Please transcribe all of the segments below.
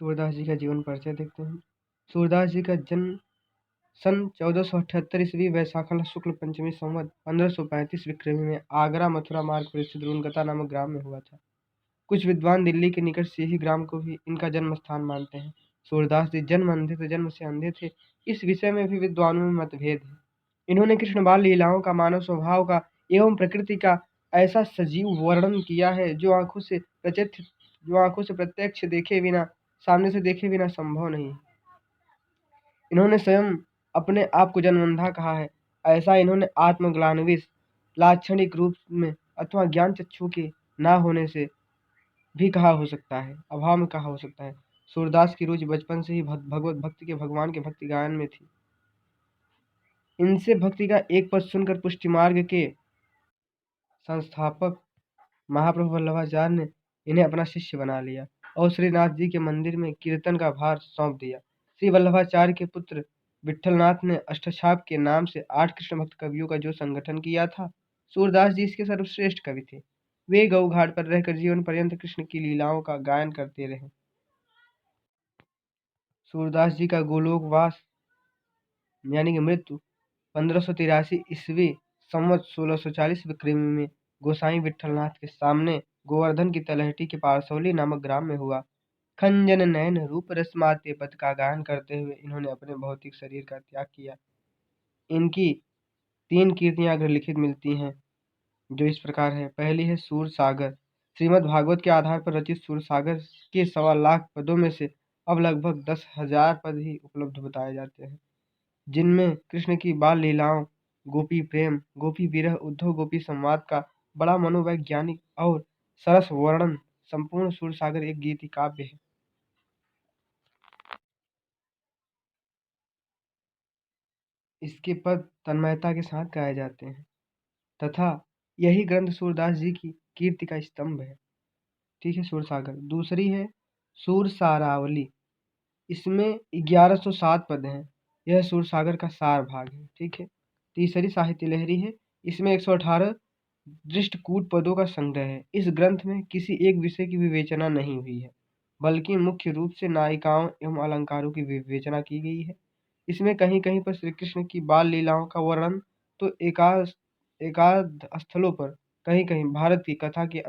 सूरदास जी का जीवन परिचय देखते हैं। सूरदास जी का जन्म सन 1478 ईस्वी वैशाखल शुक्ल पंचमी संवत 1535 विक्रमी में आगरा मथुरा मार्ग पर स्थित रुनगता नामक ग्राम में हुआ था। कुछ विद्वान दिल्ली के निकट से ही ग्राम को भी इनका जन्म स्थान मानते हैं। सूरदास जी जन्म अंधे थे, जन्म से अंधे थे, इस विषय में भी विद्वानों में मतभेद है। इन्होंने कृष्ण बाल लीलाओं का, मानव स्वभाव का एवं प्रकृति का ऐसा सजीव वर्णन किया है जो आंखों से प्रत्यक्ष देखे बिना, सामने से देखे बिना संभव नहीं है। इन्होंने स्वयं अपने आप को जन्मंधा कहा है। ऐसा इन्होंने आत्मग्लानिविश लाक्षणिक रूप में अथवा ज्ञान चक्षु के ना होने से भी कहा हो सकता है, अभाव में कहा हो सकता है। सूरदास की रुचि बचपन से ही भगवत भक्ति के, भगवान के भक्ति गायन में थी। इनसे भक्ति का एक पद सुनकर पुष्टि मार्ग के संस्थापक महाप्रभु वल्लभाचार्य ने इन्हें अपना शिष्य बना लिया और श्रीनाथ जी के मंदिर में कीर्तन का भार सौंप दिया। श्री वल्लभाचार्य के पुत्र विट्ठलनाथ ने अष्टछाप के नाम से 8 कृष्ण भक्त कवियों का जो संगठन किया था, सूरदास जी इसके सर्वश्रेष्ठ कवि थे। वे गौ घाट पर रहकर जीवन पर्यंत कृष्ण की लीलाओं का गायन करते रहे। सूरदास जी का गोलोकवास यानी कि मृत्यु 1583 ईस्वी संवत 1640 विक्रमी में गोसाई विट्ठलनाथ के सामने गोवर्धन की तलहटी के पारसौली नामक ग्राम में हुआ। खंजन नयन रूप रसमाते पद का गायन करते हुए इन्होंने अपने भौतिक शरीर का त्याग किया। इनकी 3 कीर्तियां लिखित मिलती हैं, जो इस प्रकार है। पहली है सूर सागर। श्रीमद् भागवत के आधार पर रचित सूर सागर के 1.25 लाख पदों में से अब लगभग 10,000 पद ही उपलब्ध बताए जाते हैं, जिनमें कृष्ण की बाल लीलाओं, गोपी प्रेम, गोपी विरह, उद्धव गोपी संवाद का बड़ा मनोवैज्ञानिक और सरस वर्णन। संपूर्ण सूर सागर एक गीति काव्य है। इसके पद तन्मयता के साथ गाए जाते हैं तथा यही ग्रंथ सूरदास जी की कीर्ति का स्तंभ है। ठीक है, सूर सागर। दूसरी है सूर सारावली। इसमें 1107 पद हैं। यह सूर सागर का सार भाग है। ठीक है। तीसरी साहित्य लहरी है। इसमें 118 दृष्टकूट पदों का संग्रह है। इस ग्रंथ में किसी एक विषय की विवेचना नहीं हुई है, बल्कि मुख्य रूप से नायिकाओं एवं अलंकारों की विवेचना की गई है। इसमें कहीं कहीं पर श्री कृष्ण की बाल लीलाओं का वर्णन तो एकाध स्थलों पर, कहीं कहीं महाभारत की कथा के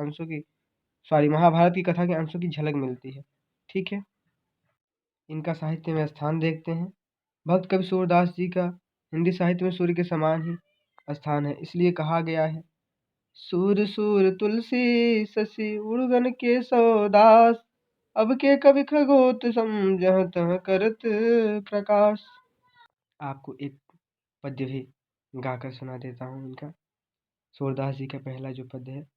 अंशों की झलक मिलती है। ठीक है। इनका साहित्य में स्थान देखते हैं। भक्त कवि सूरदास जी का हिंदी साहित्य में सूर्य के समान ही स्थान है। इसलिए कहा गया है, सूर सूर तुलसी शशि उड़गन के सौदास, अब के कवि खगोत समझह तह करत प्रकाश। आपको एक पद्य भी गाकर सुना देता हूँ इनका। सूरदास जी का पहला जो पद्य है,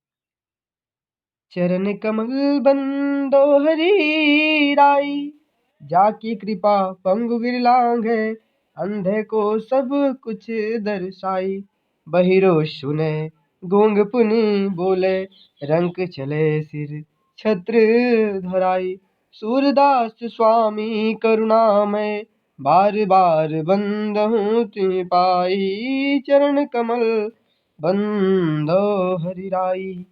चरण कमल बंदो हरि राई, जाकी कृपा पंगु विरलांग है, अंधे को सब कुछ दर्शाई, बहिरो सुने गूंग पुनि बोले, रंक चले सिर छत्र धराई, सूरदास स्वामी करुणामय, बार बार बंदहूँ तिन पाई, चरण कमल बंदो हरि राई।